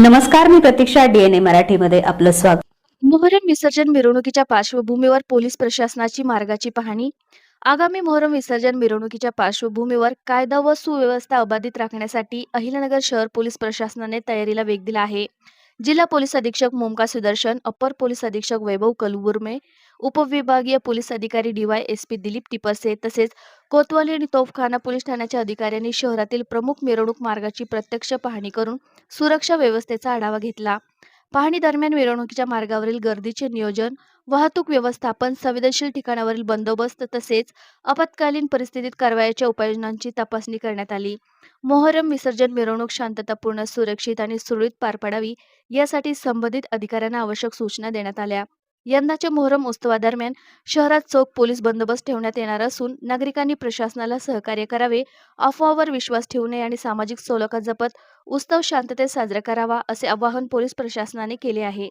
नमस्कार, मी प्रतीक्षा. DNA मराठीमध्ये आपलं स्वागत. मोहरम विसर्जन मिरवणुकीच्या पार्श्वभूमीवर पोलीस प्रशासनाची मार्गाची पाहणी. आगामी मोहरम विसर्जन मिरवणुकीच्या पार्श्वभूमीवर कायदा व सुव्यवस्था अबाधित राखण्यासाठी अहिल्यानगर शहर पोलीस प्रशासनाने तयारीला वेग दिला आहे. जिल्हा पोलीस अधीक्षक मोमका सुदर्शन, अप्पर पोलीस अधीक्षक वैभव कलबुर्मे, उपविभागीय पोलीस अधिकारी DYSP दिलीप टिपसे तसेच कोतवाली आणि तोफखाना पोलीस ठाण्याच्या अधिकाऱ्यांनी शहरातील प्रमुख मिरवणूक मार्गाची प्रत्यक्ष पाहणी करून सुरक्षा व्यवस्थेचा आढावा घेतला. पाहणी दरम्यान मिरवणुकीच्या मार्गावरील गर्दीचे नियोजन, वाहतूक व्यवस्थापन, संवेदनशील ठिकाणावरील बंदोबस्त तसेच आपत्कालीन परिस्थितीत कारवाईच्या उपाययोजनांची तपासणी करण्यात आली. मोहरम विसर्जन मिरवणूक शांततापूर्ण, सुरक्षित आणि सुरळीत पार पडावी यासाठी संबंधित अधिकाऱ्यांना आवश्यक सूचना देण्यात आल्या. यंदाच्या मोहरम उत्सवादरम्यान शहरात चोख पोलीस बंदोबस्त ठेवण्यात येणार असून नागरिकांनी प्रशासनाला सहकार्य करावे, अफवावर विश्वास ठेवू नये आणि सामाजिक सलोखा जपत उत्सव शांततेत साजरा करावा असे आवाहन पोलीस प्रशासनाने केले आहे.